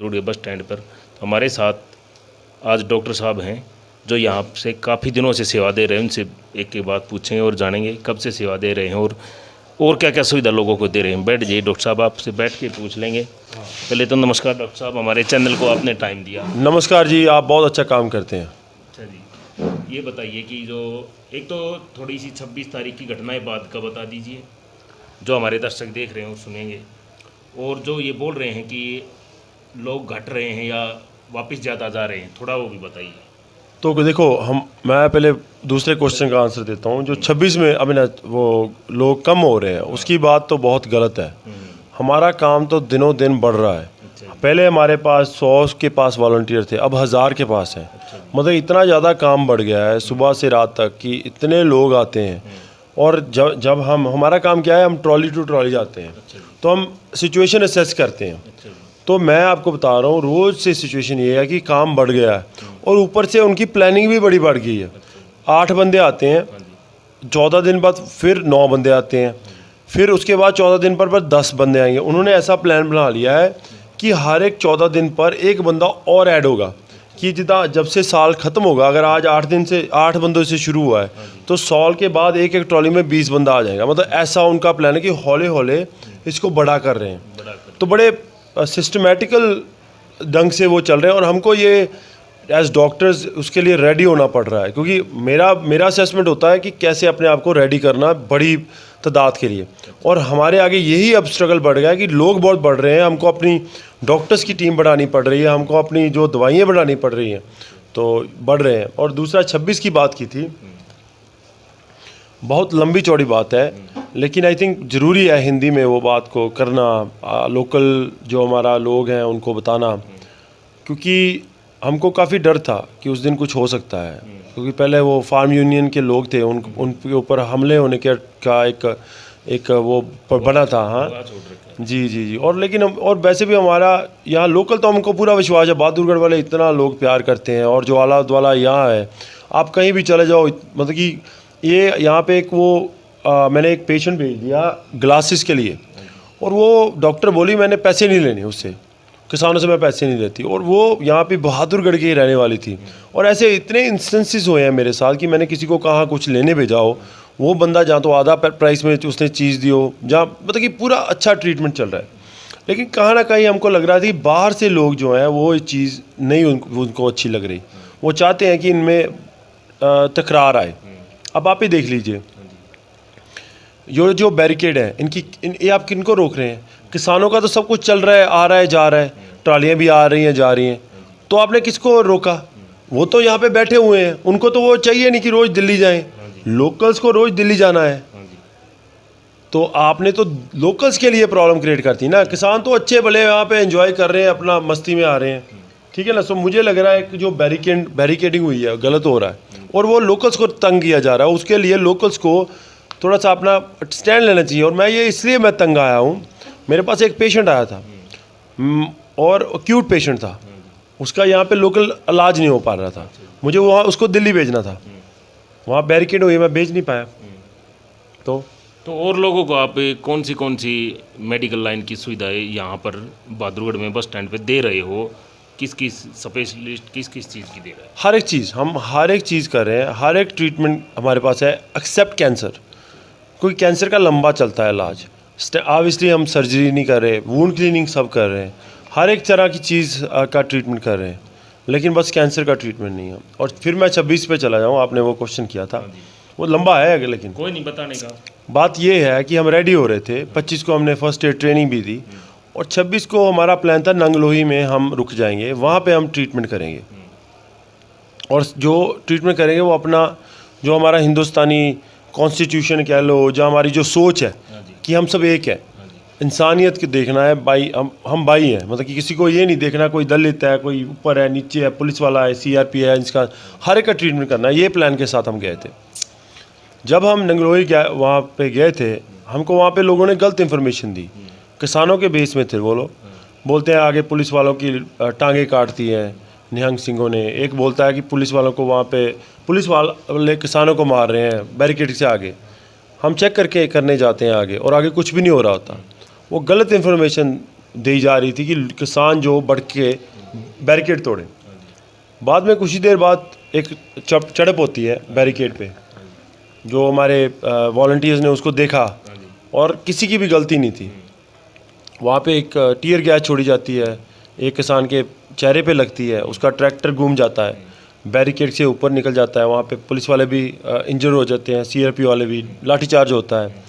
Road bus stand पर। तो हमारे साथ आज डॉक्टर साहब हैं जो यहाँ से काफ़ी दिनों से सेवा दे रहे हैं। उनसे एक एक बात पूछेंगे और जानेंगे कब से सेवा दे रहे हैं और क्या क्या सुविधा लोगों को दे रहे हैं। बैठ जाइए डॉक्टर साहब, आपसे बैठ के पूछ लेंगे। पहले तो नमस्कार डॉक्टर साहब, हमारे चैनल को आपने टाइम दिया। नमस्कार जी, आप बहुत अच्छा काम करते हैं। अच्छा जी, ये बताइए कि जो एक तो थोड़ी सी 26 तारीख की घटनाएं बाद का बता दीजिए, जो हमारे दर्शक देख रहे हैं और सुनेंगे। और जो ये बोल रहे हैं कि लोग घट रहे हैं या वापस ज़्यादा जा रहे हैं, थोड़ा वो भी बताइए। तो देखो, मैं पहले दूसरे क्वेश्चन का आंसर देता हूँ। जो 26 में अभी ना वो लोग कम हो रहे हैं, उसकी बात तो बहुत गलत है। हमारा काम तो दिनों दिन बढ़ रहा है। पहले हमारे पास 100 के पास वॉलंटियर थे, अब 1000 के पास है। मतलब इतना ज़्यादा काम बढ़ गया है सुबह से रात तक कि इतने लोग आते हैं। और जब हमारा काम क्या है, हम ट्रॉली टू ट्रॉली जाते हैं, तो हम सिचुएशन असेस करते हैं। तो मैं आपको बता रहा हूँ, रोज़ से सिचुएशन ये है कि काम बढ़ गया है और ऊपर से उनकी प्लानिंग भी बड़ी बढ़ गई है। 8 बंदे आते हैं, 14 दिन बाद फिर 9 बंदे आते हैं, फिर उसके बाद 14 दिन पर 10 बंदे आएंगे। उन्होंने ऐसा प्लान बना लिया है कि हर एक 14 दिन पर एक बंदा और ऐड होगा, कि जितना जब से साल ख़त्म होगा, अगर आज 8 बंदों से शुरू हुआ है तो साल के बाद एक एक ट्रॉली में 20 बंदा आ जाएगा। मतलब ऐसा उनका प्लान है कि हौले हौले इसको बड़ा कर रहे हैं। तो बड़े सिस्टमेटिकल ढंग से वो चल रहे हैं और हमको ये एज डॉक्टर्स उसके लिए रेडी होना पड़ रहा है, क्योंकि मेरा असेसमेंट होता है कि कैसे अपने आप को रेडी करना बड़ी तादाद के लिए। और हमारे आगे यही अब स्ट्रगल बढ़ गया है कि लोग बहुत बढ़ रहे हैं, हमको अपनी डॉक्टर्स की टीम बढ़ानी पड़ रही है, हमको अपनी जो दवाइयाँ बढ़ानी पड़ रही हैं, तो बढ़ रहे हैं। और दूसरा 26 की बात की थी, बहुत लंबी चौड़ी बात है, लेकिन आई थिंक ज़रूरी है हिंदी में वो बात को करना, लोकल जो हमारा लोग हैं उनको बताना, क्योंकि हमको काफ़ी डर था कि उस दिन कुछ हो सकता है। क्योंकि पहले वो फार्म यूनियन के लोग थे, उनके ऊपर हमले होने का एक वो बना था। हाँ जी। और लेकिन और वैसे भी हमारा यहाँ लोकल तो हमको पूरा विश्वास है, बहादुरगढ़ वाले इतना लोग प्यार करते हैं। और जो आला वाला यहाँ है, आप कहीं भी चले जाओ, मतलब कि ये यहाँ पे एक मैंने एक पेशेंट भेज दिया ग्लासेस के लिए, और वो डॉक्टर बोली मैंने पैसे नहीं लेने उससे, किसानों से मैं पैसे नहीं लेती, और वो यहाँ पे बहादुरगढ़ की रहने वाली थी। और ऐसे इतने इंस्टेंसेस हुए हैं मेरे साथ कि मैंने किसी को कहा कुछ लेने भेजा हो, वो बंदा जहाँ तो आधा प्राइस में उसने चीज़ दी हो, जहाँ मतलब कि पूरा अच्छा ट्रीटमेंट चल रहा है। लेकिन कहाँ ना कहीं हमको लग रहा था कि बाहर से लोग जो हैं वो ये चीज़ नहीं उनको अच्छी लग रही, वो चाहते हैं कि इनमें तकरार आए। अब आप ही देख लीजिए, जो बैरिकेड है ये आप किनको रोक रहे हैं? किसानों का तो सब कुछ चल रहा है, आ रहा है जा रहा है, ट्रालियाँ भी आ रही हैं जा रही हैं, तो आपने किसको रोका? वो तो यहाँ पे बैठे हुए हैं, उनको तो वो चाहिए नहीं कि रोज़ दिल्ली जाएं, लोकल्स को रोज़ दिल्ली जाना है। तो आपने तो लोकल्स के लिए प्रॉब्लम क्रिएट करती ना। किसान तो अच्छे भले यहाँ पे एंजॉय कर रहे हैं, अपना मस्ती में आ रहे हैं, ठीक है ना। सो मुझे लग रहा है कि जो बैरिकेडिंग हुई है गलत हो रहा है, और वो लोकल्स को तंग किया जा रहा है। उसके लिए लोकल्स को थोड़ा सा अपना स्टैंड लेना चाहिए। और मैं ये इसलिए मैं तंग आया हूँ, मेरे पास एक पेशेंट आया था और एक्यूट पेशेंट था, उसका यहाँ पे लोकल इलाज नहीं हो पा रहा था, मुझे वहाँ उसको दिल्ली भेजना था, वहाँ बैरिकेड हुई, मैं भेज नहीं पाया। तो और लोगों को आप कौन सी मेडिकल लाइन की सुविधाएं यहाँ पर बहादुरगढ़ में बस स्टैंड पे दे रहे हो? किस स्पेशलिस्ट किस चीज़ की दे रहे हैं? हर एक चीज़, हम हर एक चीज़ कर रहे हैं, हर एक ट्रीटमेंट हमारे पास है एक्सेप्ट कैंसर। क्योंकि कैंसर का लंबा चलता है इलाज, ऑब्वियसली हम सर्जरी नहीं कर रहे, वुंड क्लीनिंग सब कर रहे हैं, हर एक तरह की चीज़ का ट्रीटमेंट कर रहे हैं, लेकिन बस कैंसर का ट्रीटमेंट नहीं है। और फिर मैं 26 पे चला जाऊँ, आपने वो क्वेश्चन किया था, वो लंबा है लेकिन कोई नहीं बताने का। बात ये है कि हम रेडी हो रहे थे, 25 को हमने फर्स्ट एड ट्रेनिंग भी दी, और 26 को हमारा प्लान था नंगलोही में हम रुक जाएंगे, वहाँ पे हम ट्रीटमेंट करेंगे। और जो ट्रीटमेंट करेंगे वो अपना जो हमारा हिंदुस्तानी कॉन्स्टिट्यूशन कह लो, जो हमारी जो सोच है कि हम सब एक है, इंसानियत के देखना है, भाई हम भाई हैं। मतलब कि किसी को ये नहीं देखना कोई दलित है, कोई ऊपर है, नीचे है, पुलिस वाला है, CRP है, इसका हर एक का ट्रीटमेंट करना है। ये प्लान के साथ हम गए थे। जब हम नंगलोही वहाँ पे गए थे, हमको वहाँ पे लोगों ने गलत इन्फॉर्मेशन दी, किसानों के बेस में थे वो लोग। बोलते हैं आगे पुलिस वालों की टांगें काटती हैं निहंग सिंहों ने, एक बोलता है कि पुलिस वालों को वहाँ पे पुलिस वाले किसानों को मार रहे हैं बैरिकेड से आगे। हम चेक करने जाते हैं आगे, और आगे कुछ भी नहीं हो रहा होता। वो गलत इन्फॉर्मेशन दी जा रही थी कि किसान जो बढ़ के बैरिकेड तोड़े। बाद में कुछ ही देर बाद एक चढ़प होती है बैरिकेड पे, जो हमारे वॉलंटियर्स ने उसको देखा और किसी की भी गलती नहीं थी। वहाँ पे एक टीयर गैस छोड़ी जाती है, एक किसान के चेहरे पे लगती है, उसका ट्रैक्टर घूम जाता है, बैरिकेड से ऊपर निकल जाता है। वहाँ पे पुलिस वाले भी इंजर हो जाते हैं, सीआरपी वाले भी, लाठीचार्ज होता है।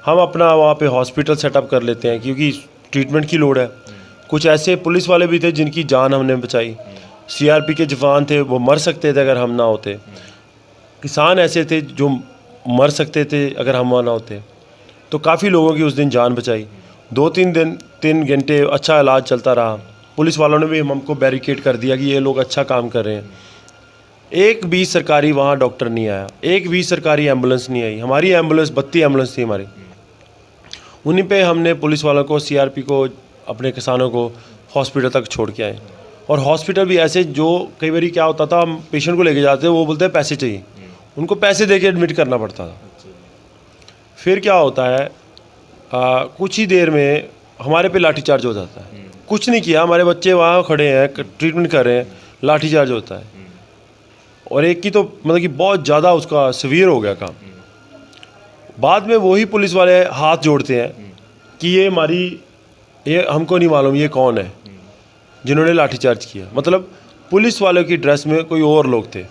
हम अपना वहाँ पे हॉस्पिटल सेटअप कर लेते हैं क्योंकि ट्रीटमेंट की लोड़ है। कुछ ऐसे पुलिस वाले भी थे जिनकी जान हमने बचाई, सीआरपी के जवान थे, वो मर सकते थे अगर हम ना होते। किसान ऐसे थे जो मर सकते थे अगर हम वहाँ ना होते। तो काफ़ी लोगों की उस दिन जान बचाई। 3 घंटे अच्छा इलाज चलता रहा। पुलिस वालों ने भी हमको बैरिकेड कर दिया कि ये लोग अच्छा काम कर रहे हैं। एक भी सरकारी वहाँ डॉक्टर नहीं आया, एक भी सरकारी एम्बुलेंस नहीं आई। हमारी एम्बुलेंस 32 एम्बुलेंस थी हमारी, उन्हीं पे हमने पुलिस वालों को, सीआरपी को, अपने किसानों को हॉस्पिटल तक छोड़ के आए। और हॉस्पिटल भी ऐसे, जो कई बार क्या होता था, हम पेशेंट को लेके जाते वो बोलते हैं पैसे चाहिए, उनको पैसे दे के एडमिट करना पड़ता था। फिर क्या होता है, कुछ ही देर में हमारे पे लाठीचार्ज हो जाता है। कुछ नहीं किया, हमारे बच्चे वहाँ खड़े हैं, ट्रीटमेंट कर रहे हैं, लाठीचार्ज होता है। और एक की तो मतलब कि बहुत ज़्यादा उसका सीवियर हो गया काम। बाद में वही पुलिस वाले हाथ जोड़ते हैं कि ये हमको नहीं मालूम ये कौन है जिन्होंने लाठीचार्ज किया। मतलब पुलिस वालों की ड्रेस में कोई और लोग थे।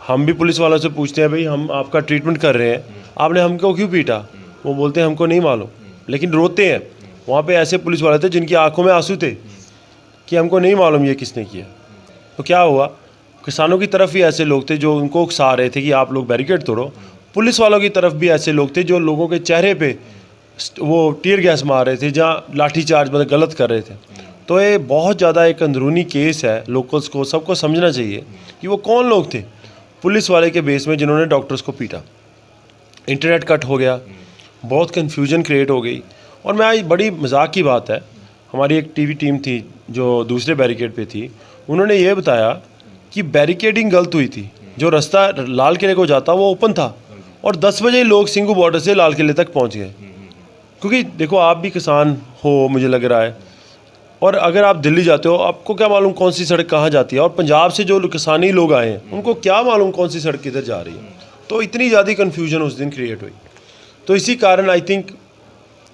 हम भी पुलिस वालों से पूछते हैं, भाई हम आपका ट्रीटमेंट कर रहे हैं, आपने हमको क्यों पीटा? वो बोलते हैं हमको नहीं मालूम, लेकिन रोते हैं। वहाँ पे ऐसे पुलिस वाले थे जिनकी आंखों में आंसू थे कि हमको नहीं मालूम ये किसने किया। तो क्या हुआ, किसानों की तरफ भी ऐसे लोग थे जो उनको उकसा रहे थे कि आप लोग बैरिकेड तोड़ो। पुलिस वालों की तरफ भी ऐसे लोग थे जो लोगों के चेहरे पे वो टीयर गैस मार रहे थे, जहाँ लाठीचार्ज मतलब गलत कर रहे थे। तो ये बहुत ज़्यादा एक अंदरूनी केस है। लोकल्स को सबको समझना चाहिए कि वो कौन लोग थे पुलिस वाले के बेस में जिन्होंने डॉक्टर्स को पीटा। इंटरनेट कट हो गया, बहुत कन्फ्यूजन क्रिएट हो गई। और मैं आज, बड़ी मजाक की बात है, हमारी एक टीवी टीम थी जो दूसरे बैरिकेड पे थी, उन्होंने ये बताया कि बैरिकेडिंग गलत हुई थी। जो रास्ता लाल किले को जाता वो ओपन था और 10 बजे लोग सिंघू बॉर्डर से लाल किले तक पहुंच गए। क्योंकि देखो, आप भी किसान हो मुझे लग रहा है, और अगर आप दिल्ली जाते हो आपको क्या मालूम कौन सी सड़क कहाँ जाती है, और पंजाब से जो किसानी लोग आए हैं उनको क्या मालूम कौन सी सड़क किधर जा रही है। तो इतनी ज़्यादा कन्फ्यूजन उस दिन क्रिएट हुई। तो इसी कारण आई थिंक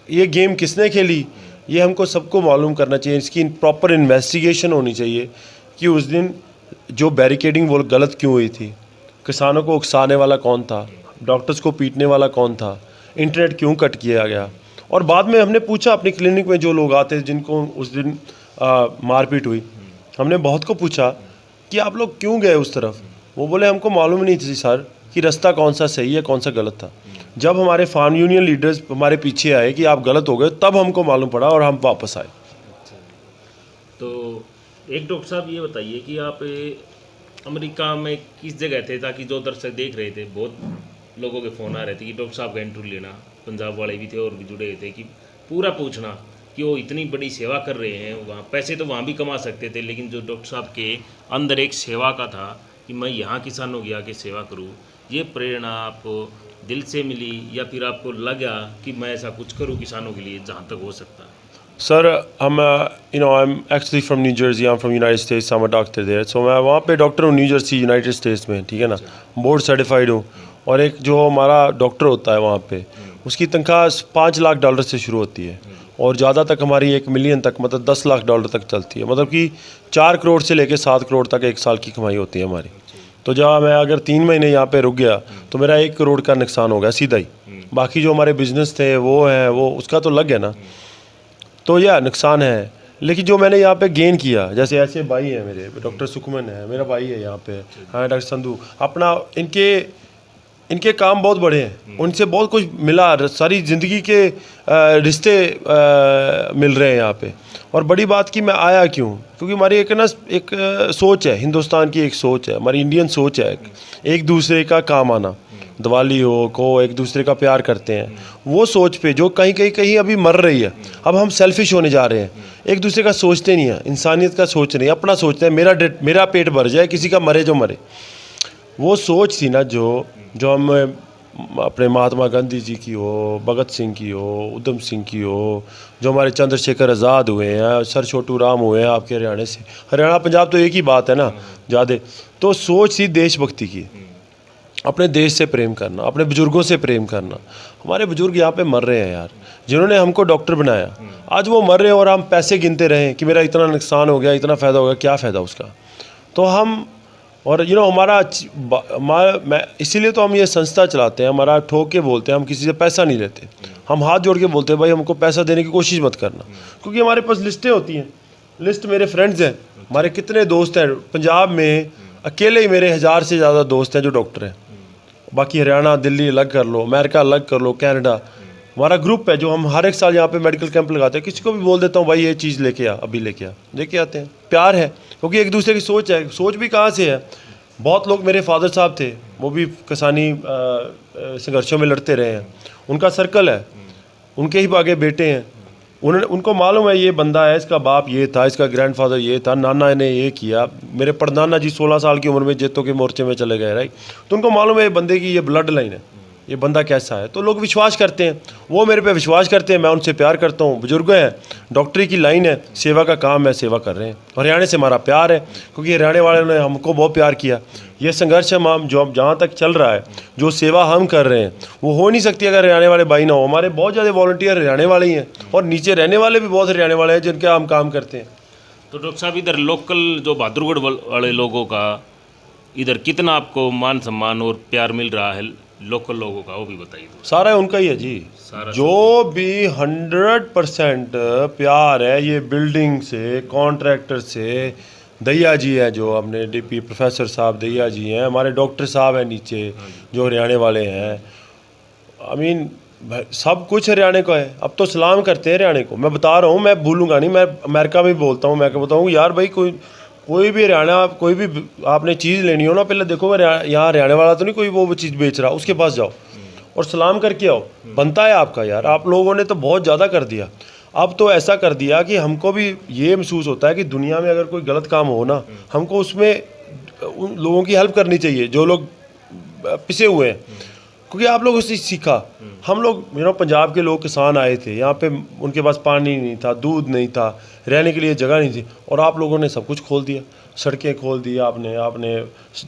ये गेम किसने खेली ये हमको सबको मालूम करना चाहिए। इसकी प्रॉपर इन्वेस्टिगेशन होनी चाहिए कि उस दिन जो बैरिकेडिंग वो गलत क्यों हुई थी, किसानों को उकसाने वाला कौन था, डॉक्टर्स को पीटने वाला कौन था, इंटरनेट क्यों कट किया गया। और बाद में हमने पूछा अपनी क्लिनिक में जो लोग आते जिनको उस दिन मारपीट हुई, हमने बहुत को पूछा कि आप लोग क्यों गए उस तरफ। वो बोले हमको मालूम नहीं थी सर कि रास्ता कौन सा सही है कौन सा गलत था। जब हमारे फार्म यूनियन लीडर्स हमारे पीछे आए कि आप गलत हो गए, तब हमको मालूम पड़ा और हम वापस आए। तो एक डॉक्टर साहब ये बताइए कि आप अमेरिका में किस जगह थे, ताकि जो दर्शक देख रहे थे, बहुत लोगों के फ़ोन आ रहे थे कि डॉक्टर साहब का इंटरव्यू लेना, पंजाब वाले भी थे और भी जुड़े थे, कि पूरा पूछना कि वो इतनी बड़ी सेवा कर रहे हैं। वहाँ पैसे तो वहाँ भी कमा सकते थे, लेकिन जो डॉक्टर साहब के अंदर एक सेवा का था कि मैं यहाँ किसानों की आके सेवा करूँ, ये प्रेरणा आपको दिल से मिली या फिर आपको लगा कि मैं ऐसा कुछ करूँ किसानों के लिए जहाँ तक हो सकता है? Sir I'm actually from New Jersey, I'm from United States, I'm a doctor there. So मैं वहाँ पे डॉक्टर हूँ न्यू जर्सी यूनाइटेड स्टेट्स में, ठीक है ना, बोर्ड सर्टिफाइड हूँ। और एक जो हमारा डॉक्टर होता है वहाँ पे, उसकी तनख्वाह $5 लाख से शुरू होती है और ज़्यादा तक हमारी 1 मिलियन तक, मतलब $10 लाख तक चलती है। मतलब कि 4 करोड़ से लेकर 7 करोड़ तक एक साल की कमाई होती है हमारी। तो जब मैं अगर 3 महीने यहाँ पे रुक गया तो मेरा 1 करोड़ का नुकसान हो गया सीधा ही। बाकी जो हमारे बिजनेस थे वो हैं, वो उसका तो लग गया ना, तो यह नुकसान है। लेकिन जो मैंने यहाँ पे गेन किया, जैसे ऐसे भाई हैं मेरे, डॉक्टर सुखमन है मेरा भाई है यहाँ पे, हाँ डॉक्टर संधू, अपना इनके काम बहुत बड़े हैं, उनसे बहुत कुछ मिला, सारी ज़िंदगी के रिश्ते मिल रहे हैं यहाँ पे। और बड़ी बात कि मैं आया क्यों, क्योंकि हमारी एक सोच है, हिंदुस्तान की एक सोच है, हमारी इंडियन सोच है, एक दूसरे का काम आना, दिवाली हो को एक दूसरे का प्यार करते हैं। वो सोच पे जो कहीं अभी मर रही है। अब हम सेल्फिश होने जा रहे हैं, एक दूसरे का सोचते नहीं है, इंसानियत का सोच नहीं, अपना सोचते हैं मेरा पेट भर जाए, किसी का मरे जो मरे। वो सोच थी ना जो हम अपने महात्मा गांधी जी की हो, भगत सिंह की हो, उधम सिंह की हो, जो हमारे चंद्रशेखर आज़ाद हुए हैं, सर छोटू राम हुए हैं आपके हरियाणा से। हरियाणा पंजाब तो एक ही बात है ना ज़्यादा। तो सोच थी देशभक्ति की, अपने देश से प्रेम करना, अपने बुजुर्गों से प्रेम करना। हमारे बुजुर्ग यहाँ पे मर रहे हैं यार, जिन्होंने हमको डॉक्टर बनाया, आज वो मर रहे हैं और हम पैसे गिनते रहें कि मेरा इतना नुकसान हो गया, इतना फ़ायदा हो गया, क्या फ़ायदा उसका। तो हम और मैं इसीलिए तो हम ये संस्था चलाते हैं, हमारा ठोक के बोलते हैं, हम किसी से पैसा नहीं लेते, हम हाथ जोड़ के बोलते हैं भाई हमको पैसा देने की कोशिश मत करना, क्योंकि हमारे पास लिस्टें होती हैं। लिस्ट मेरे फ्रेंड्स हैं, हमारे कितने दोस्त हैं पंजाब में, अकेले ही मेरे 1000 से ज़्यादा दोस्त हैं जो डॉक्टर हैं। बाकी हरियाणा, दिल्ली अलग कर लो, अमेरिका अलग कर लो, कनाडा, हमारा ग्रुप है जो हम हर एक साल यहाँ पे मेडिकल कैंप लगाते हैं। किसी को भी बोल देता हूँ भाई ये चीज़ लेके आ, अभी लेके आ, लेके आते हैं। प्यार है, क्योंकि एक दूसरे की सोच है। सोच भी कहाँ से है, बहुत लोग, मेरे फादर साहब थे, वो भी किसानी संघर्षों में लड़ते रहे हैं, उनका सर्कल है, उनके ही आगे बेटे हैं, उनको मालूम है ये बंदा है, इसका बाप ये था, इसका ग्रैंडफादर ये था, नाना ने ये किया, मेरे परदाना जी 16 साल की उम्र में जेतों के मोर्चे में चले गए, राइट। तो उनको मालूम है ये बंदे की ये ब्लड लाइन है, ये बंदा कैसा है। तो लोग विश्वास करते हैं, वो मेरे पे विश्वास करते हैं, मैं उनसे प्यार करता हूँ। बुजुर्ग हैं, डॉक्टरी की लाइन है, सेवा का काम है, सेवा कर रहे हैं। हरियाणा से हमारा प्यार है, क्योंकि हरियाणा वालों ने हमको बहुत प्यार किया। ये संघर्ष हम जो जहाँ तक चल रहा है, जो सेवा हम कर रहे हैं, वो हो नहीं सकती अगर हरियाणा वाले भाई ना हो। हमारे बहुत ज़्यादा वॉलंटियर हरियाणा वाले ही हैं, और नीचे रहने वाले भी बहुत हरियाणा वाले हैं जिनके हम काम करते हैं। तो डॉक्टर साहब, इधर लोकल जो बहादुरगढ़ वाले लोगों का इधर कितना आपको मान सम्मान और प्यार मिल रहा है लोकल लोगों का, वो भी बताइए। सारा उनका ही है जी, जो भी 100% प्यार है, ये बिल्डिंग से, कॉन्ट्रैक्टर से, दैया जी है जो अपने डीपी प्रोफेसर साहब दैया जी हैं, हमारे डॉक्टर साहब हैं नीचे जो हरियाणा वाले हैं। आई मीन सब कुछ हरियाणा का है। अब तो सलाम करते हैं हरियाणा को, मैं बता रहा हूँ, मैं भूलूंगा नहीं। मैं अमेरिका में भी बोलता हूँ, मैं क्या बताऊँ यार भाई, कोई भी हरियाणा, कोई भी आपने चीज़ लेनी हो ना, पहले देखो यहाँ हरियाणा वाला तो नहीं कोई वो चीज़ बेच रहा, उसके पास जाओ और सलाम करके आओ, बनता है आपका। यार आप लोगों ने तो बहुत ज़्यादा कर दिया। अब तो ऐसा कर दिया कि हमको भी ये महसूस होता है कि दुनिया में अगर कोई गलत काम हो ना, हमको उसमें उन लोगों की हेल्प करनी चाहिए जो लोग पिसे हुए हैं, क्योंकि आप लोगों से सीखा। हम लोग पंजाब के लोग किसान आए थे यहाँ पे, उनके पास पानी नहीं था, दूध नहीं था, रहने के लिए जगह नहीं थी, और आप लोगों ने सब कुछ खोल दिया, सड़कें खोल दी, आपने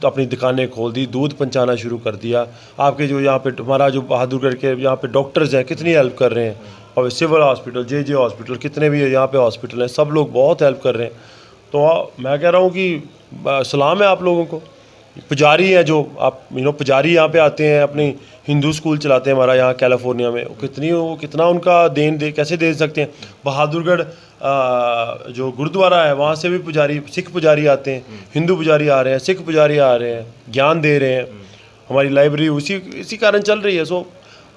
अपनी दुकानें खोल दी, दूध पहुँचाना शुरू कर दिया। आपके जो यहाँ पे हमारा जो बहादुरगढ़ के यहाँ पे डॉक्टर्स हैं, कितनी हेल्प कर रहे हैं, और सिविल हॉस्पिटल, जे हॉस्पिटल, कितने भी यहाँ पे हॉस्पिटल हैं, सब लोग बहुत हेल्प कर रहे हैं। तो मैं कह रहा हूँ कि सलाम है आप लोगों को। पुजारी हैं जो आप पुजारी यहाँ पे आते हैं, अपनी हिंदू स्कूल चलाते हैं हमारा यहाँ कैलिफोर्निया में, वो कितना उनका कैसे दे सकते हैं। बहादुरगढ़ जो गुरुद्वारा है, वहाँ से भी पुजारी, सिख पुजारी आते हैं, हिंदू पुजारी आ रहे हैं, सिख पुजारी आ रहे हैं, ज्ञान दे रहे हैं। हमारी लाइब्रेरी इसी कारण चल रही है। सो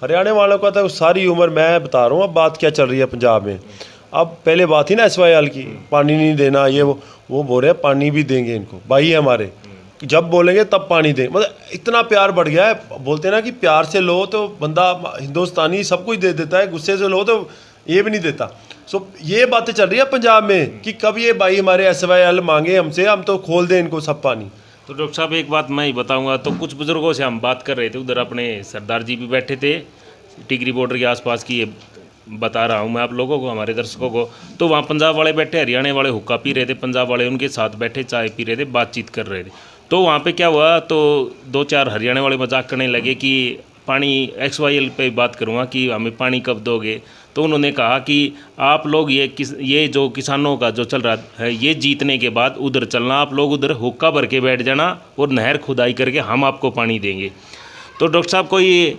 हरियाणा वालों का तो सारी उम्र, मैं बता रहा हूँ अब बात क्या चल रही है पंजाब में। अब पहले बात थी ना SYL की, पानी नहीं देना, ये वो बोल रहे हैं पानी भी देंगे इनको, भाई है हमारे, जब बोलेंगे तब पानी दें। मतलब इतना प्यार बढ़ गया है। बोलते हैं ना कि प्यार से लो तो बंदा हिंदुस्तानी सब कुछ दे देता है, गुस्से से लो तो ये भी नहीं देता। सो ये बातें चल रही है पंजाब में कि कब ये भाई हमारे SYL मांगे हमसे, हम तो खोल दें इनको सब पानी। तो डॉक्टर साहब, एक बात मैं ही बताऊंगा, तो कुछ बुजुर्गों से हम बात कर रहे थे, उधर अपने सरदार जी भी बैठे थे, टिगरी बॉर्डर के आसपास की, ये बता रहा हूँ मैं आप लोगों को, हमारे दर्शकों को। तो वहाँ पंजाब वाले बैठे, हरियाणा वाले हुक्का पी रहे थे, पंजाब वाले उनके साथ बैठे चाय पी रहे थे, बातचीत कर रहे थे। तो वहाँ पे क्या हुआ, तो 2-4 हरियाणा वाले मजाक करने लगे कि पानी XYL पे बात करूँगा कि हमें पानी कब दोगे। तो उन्होंने कहा कि आप लोग ये जो किसानों का जो चल रहा है, ये जीतने के बाद उधर चलना, आप लोग उधर हुक्का भर के बैठ जाना और नहर खुदाई करके हम आपको पानी देंगे। तो डॉक्टर साहब, कोई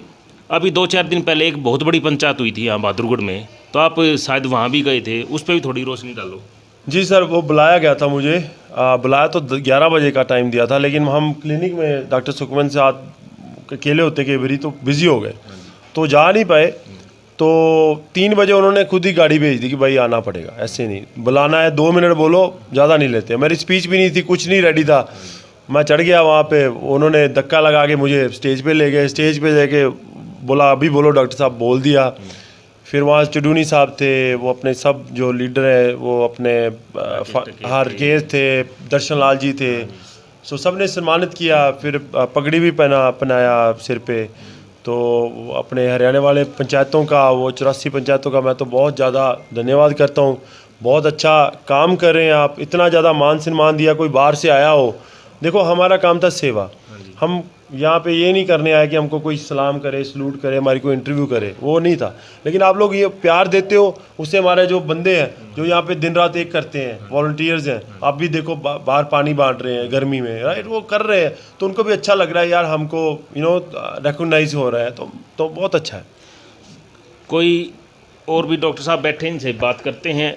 अभी 2-4 दिन पहले एक बहुत बड़ी पंचायत हुई थी यहाँ बहादुरगढ़ में, तो आप शायद वहाँ भी गए थे, उस पर भी थोड़ी रोशनी डालो। जी सर, वो बुलाया गया था मुझे, बुलाया तो 11 बजे का टाइम दिया था, लेकिन हम क्लिनिक में डॉक्टर सुखमन से अकेले होते कई बारी तो बिज़ी हो गए, तो जा नहीं पाए। तो 3 बजे उन्होंने खुद ही गाड़ी भेज दी कि भाई आना पड़ेगा, ऐसे नहीं बुलाना है, 2 मिनट बोलो, ज़्यादा नहीं लेते। मेरी स्पीच भी नहीं थी, कुछ नहीं रेडी था, मैं चढ़ गया वहाँ पे, उन्होंने धक्का लगा के मुझे स्टेज पे ले गए। स्टेज पे जाके बोला अभी बोलो डॉक्टर साहब, बोल दिया। फिर वहाँ चुडूनी साहब थे, वो अपने सब जो लीडर है, वो अपने हरकेश थे, दर्शन लाल जी थे, सो सब ने सम्मानित किया। फिर पगड़ी भी पहनाया सिर पे, तो अपने हरियाणा वाले पंचायतों का, वो 84 पंचायतों का मैं तो बहुत ज़्यादा धन्यवाद करता हूँ। बहुत अच्छा काम कर रहे हैं आप, इतना ज़्यादा मान सम्मान दिया, कोई बाहर से आया हो। देखो हमारा काम था सेवा, हम यहाँ पे ये नहीं करने आए कि हमको कोई सलाम करे, सलूट करे, हमारी कोई इंटरव्यू करे, वो नहीं था। लेकिन आप लोग ये प्यार देते हो, उससे हमारे जो बंदे हैं जो यहाँ पे दिन रात एक करते हैं, वॉलंटियर्स हैं, आप भी देखो बाहर पानी बांट रहे हैं गर्मी में, राइट, वो कर रहे हैं, तो उनको भी अच्छा लग रहा है यार, हमको रिकॉग्नाइज हो रहा है, तो बहुत अच्छा है। कोई और भी डॉक्टर साहब बैठे हैं, इनसे बात करते हैं।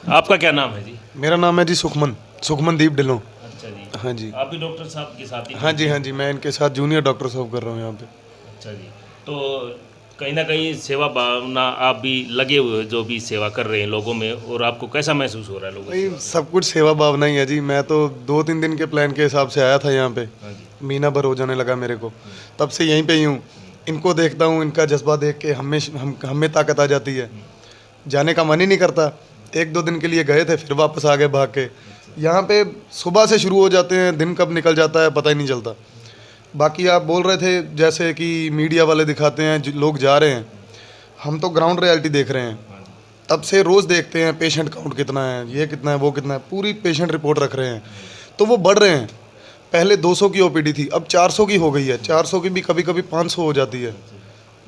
आपका क्या नाम है जी? मेरा नाम है जी सुखमनदीप ढिल्लों। अच्छा जी, हाँ जी, आप भी डॉक्टर साहब के साथ ही? हाँ जी, हाँ जी, मैं इनके साथ जूनियर डॉक्टर साहब कर रहा हूँ यहाँ पे। अच्छा जी, तो कहीं ना कहीं सेवा भावना आप भी लगे हुए हो, जो भी सेवा कर रहे हैं लोगों में, और आपको कैसा महसूस हो रहा है लोगों से? भाई सब कुछ सेवा भावना ही है जी। मैं तो 2-3 दिन के प्लान के हिसाब से आया था यहाँ पे, हाँ जी, महीना भर हो जाने लगा मेरे को, तब से यहीं पे ही हूँ। इनको देखता हूँ, इनका जज्बा देख के हमें ताकत आ जाती है, जाने का मन ही नहीं करता। 1-2 दिन के लिए गए थे, फिर वापस आ गए भाग के। यहाँ पे सुबह से शुरू हो जाते हैं, दिन कब निकल जाता है पता ही नहीं चलता। बाकी आप बोल रहे थे जैसे कि मीडिया वाले दिखाते हैं लोग जा रहे हैं, हम तो ग्राउंड रियलिटी देख रहे हैं। तब से रोज़ देखते हैं पेशेंट काउंट कितना है, ये कितना है, वो कितना है, पूरी पेशेंट रिपोर्ट रख रहे हैं, तो वो बढ़ रहे हैं। पहले 200 की ओपीडी थी, अब 400 की हो गई है, 400 की भी कभी कभी 500 हो जाती है।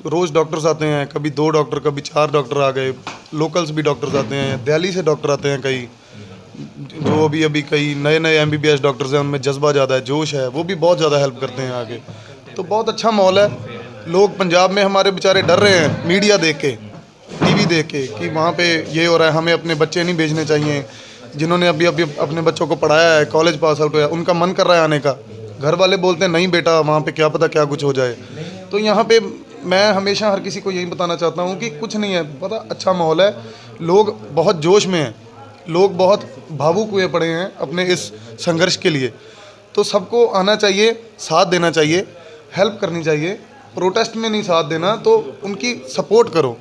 रोज़ डॉक्टर्स आते हैं, कभी 2 डॉक्टर, कभी 4 डॉक्टर आ गए, लोकल्स भी डॉक्टर्स आते हैं, दिल्ली से डॉक्टर आते हैं कई, जो अभी कई नए नए एमबीबीएस डॉक्टर्स हैं, उनमें जज्बा ज़्यादा है, जोश है, वो भी बहुत ज़्यादा हेल्प करते हैं आगे। तो बहुत अच्छा माहौल है। लोग पंजाब में हमारे बेचारे डर रहे हैं मीडिया देख के, टीवी देख के, कि वहाँ पे ये हो रहा है, हमें अपने बच्चे नहीं भेजने चाहिए। जिन्होंने अभी अभी अपने बच्चों को पढ़ाया है, कॉलेज पास आउट हुआ है, उनका मन कर रहा है आने का, घर वाले बोलते हैं नहीं बेटा, वहाँ पे क्या पता क्या कुछ हो जाए। तो यहाँ पे मैं हमेशा हर किसी को यही बताना चाहता हूँ कि कुछ नहीं है, पता अच्छा माहौल है, लोग बहुत जोश में हैं, लोग बहुत भावुक हुए पड़े हैं अपने इस संघर्ष के लिए। तो सबको आना चाहिए, साथ देना चाहिए, हेल्प करनी चाहिए। प्रोटेस्ट में नहीं साथ देना, तो उनकी सपोर्ट करो,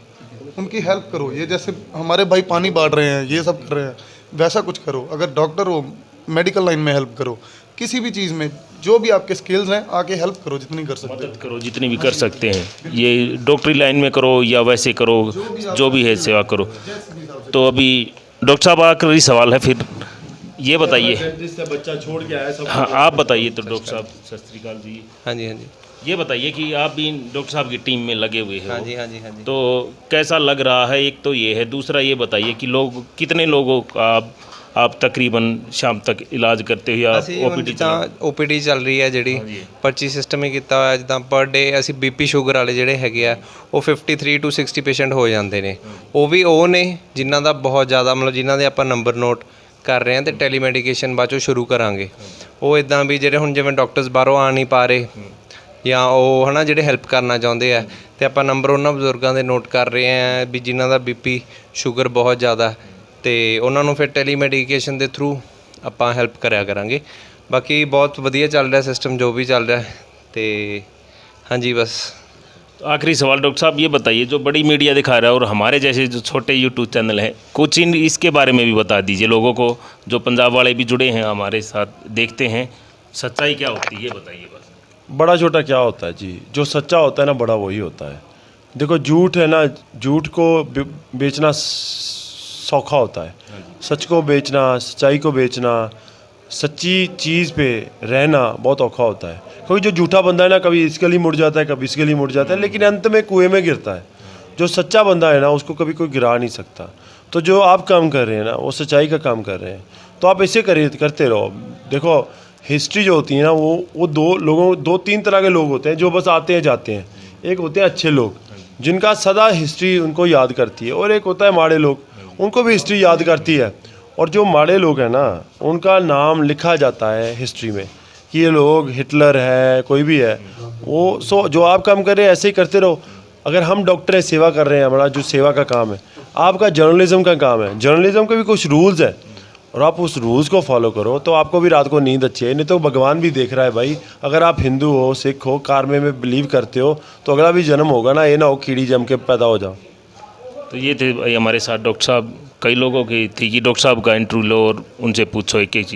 उनकी हेल्प करो। ये जैसे हमारे भाई पानी बांट रहे हैं, ये सब कर रहे हैं, वैसा कुछ करो। अगर डॉक्टर हो, मेडिकल लाइन में हेल्प करो, किसी भी चीज़ में जो भी आपके स्किल्स हैं आके हेल्प करो, जितनी कर सकते मदद करो, जितनी भी कर सकते हैं। ये डॉक्टरी लाइन में करो या वैसे करो, जो भी है सेवा करो। तो अभी डॉक्टर साहब आखिरी सवाल है, फिर ये बताइए। जिससे बच्चा छोड़ के आया सब। हाँ, आप बताइए तो डॉक्टर साहब। सत श्रीकाल जी। हाँ जी, हाँ जी, ये बताइए कि आप भी डॉक्टर साहब की टीम में लगे हुए हैं। हाँ जी, हाँ जी, हाँ जी। तो कैसा लग रहा है? एक तो ये है, दूसरा ये बताइए कि लोग कितने लोगों का आप तकरीबन शाम तक इलाज करते हो या ਅਸੀਂ ਹੁਣ ਜਿੱਦਾਂ ਓਪੀਡੀ ਚੱਲ ਰਹੀ ਹੈ ਜਿਹੜੀ ਪਰਚੀ ਸਿਸਟਮ ਹੀ ਕੀਤਾ ਹੋਇਆ, ਜਿੱਦਾਂ ਪਰ ਡੇ ਅਸੀਂ ਬੀਪੀ ਸ਼ੂਗਰ ਵਾਲੇ ਜਿਹੜੇ ਹੈਗੇ ਆ ਉਹ 53 to 60 ਪੇਸ਼ੈਂਟ ਹੋ ਜਾਂਦੇ ਨੇ। ਉਹ ਵੀ ਉਹ ਨੇ ਜਿਨ੍ਹਾਂ ਦਾ ਬਹੁਤ ਜ਼ਿਆਦਾ ਮਤਲਬ ਜਿਨ੍ਹਾਂ ਦੇ ਆਪਾਂ ਨੰਬਰ ਨੋਟ ਕਰ ਰਹੇ ਹਾਂ ਤੇ ਟੈਲੀਮੈਡੀਕੇਸ਼ਨ ਬਾਅਦ ਚੋਂ ਸ਼ੁਰੂ ਕਰਾਂਗੇ। ਉਹ ਇਦਾਂ ਵੀ ਜਿਹੜੇ ਹੁਣ ਜਿਵੇਂ ਡਾਕਟਰਸ ਬਾਹਰੋਂ ਆ ਨਹੀਂ ਪਾ ਰਹੇ ਜਾਂ ਉਹ ਹੈ ਨਾ ਜਿਹੜੇ ਹੈਲਪ ਕਰਨਾ ਚਾਹੁੰਦੇ ਆ, ਤੇ ਆਪਾਂ ਨੰਬਰ ਉਹਨਾਂ ਬਜ਼ੁਰਗਾਂ ਦੇ ਨੋਟ ਕਰ ਰਹੇ ਆ ਵੀ ਜਿਨ੍ਹਾਂ ਦਾ ਬੀਪੀ ਸ਼ੂਗਰ ਬਹੁਤ ਜ਼ਿਆਦਾ, ਤੇ ਉਹਨਾਂ ਨੂੰ ਫਿਰ ਟੈਲੀਮੈਡੀਕੇਸ਼ਨ ਦੇ ਥਰੂ ਆਪਾਂ ਹੈਲਪ ਕਰਿਆ ਕਰਾਂਗੇ। ਬਾਕੀ ਬਹੁਤ ਵਧੀਆ ਚੱਲ ਰਿਹਾ ਸਿਸਟਮ ਜੋ भी चल रहा है। तो हाँ जी बस। तो आखिरी सवाल डॉक्टर साहब, ये बताइए, जो बड़ी मीडिया दिखा रहा है और हमारे जैसे जो छोटे यूट्यूब चैनल हैं, कुछ इन इसके बारे में भी बता दीजिए लोगों को, जो पंजाब वाले भी जुड़े हैं हमारे साथ, देखते हैं सच्चाई क्या होती है, ये बताइए बस। बड़ा छोटा क्या होता है जी, जो सच्चा होता है ना बड़ा वही होता है। देखो झूठ है ना, झूठ को बेचना सौखा होता है, सच को बेचना, सच्चाई को बेचना, सच्ची चीज़ पे रहना बहुत औखा होता है। क्योंकि जो झूठा बंदा है ना, कभी इसके लिए मुड़ जाता है, कभी इसके लिए मुड़ जाता है, लेकिन अंत में कुएं में गिरता है। जो सच्चा बंदा है ना, उसको कभी कोई गिरा नहीं सकता। तो जो आप काम कर रहे हैं ना, वो सच्चाई का काम कर रहे हैं, तो आप ऐसे करते रहो। देखो हिस्ट्री जो होती है ना, वो दो तीन तरह के लोग होते हैं जो बस आते हैं जाते हैं। एक होते हैं अच्छे लोग जिनका सदा हिस्ट्री उनको याद करती है, और एक होता है माड़े लोग, उनको भी हिस्ट्री याद करती है। और जो माड़े लोग हैं ना, उनका नाम लिखा जाता है हिस्ट्री में कि ये लोग हिटलर है, कोई भी है वो। जो आप काम कर रहे हैं ऐसे ही करते रहो। अगर हम डॉक्टर है, सेवा कर रहे हैं, हमारा जो सेवा का काम है, आपका जर्नलिज्म का काम है, जर्नलिज्म के भी कुछ रूल्स हैं, और आप उस रूल्स को फॉलो करो तो आपको भी रात को नींद अच्छी है। नहीं तो भगवान भी देख रहा है भाई। अगर आप हिंदू हो, सिख हो, कार्मे में बिलीव करते हो, तो अगला भी जन्म होगा ना, ये ना हो कीड़ी जम के पैदा हो जाओ। तो ये थे भाई हमारे साथ डॉक्टर साहब। कई लोगों की थी कि डॉक्टर साहब का इंटरव्यू लो और उनसे पूछो एक एक चीज़।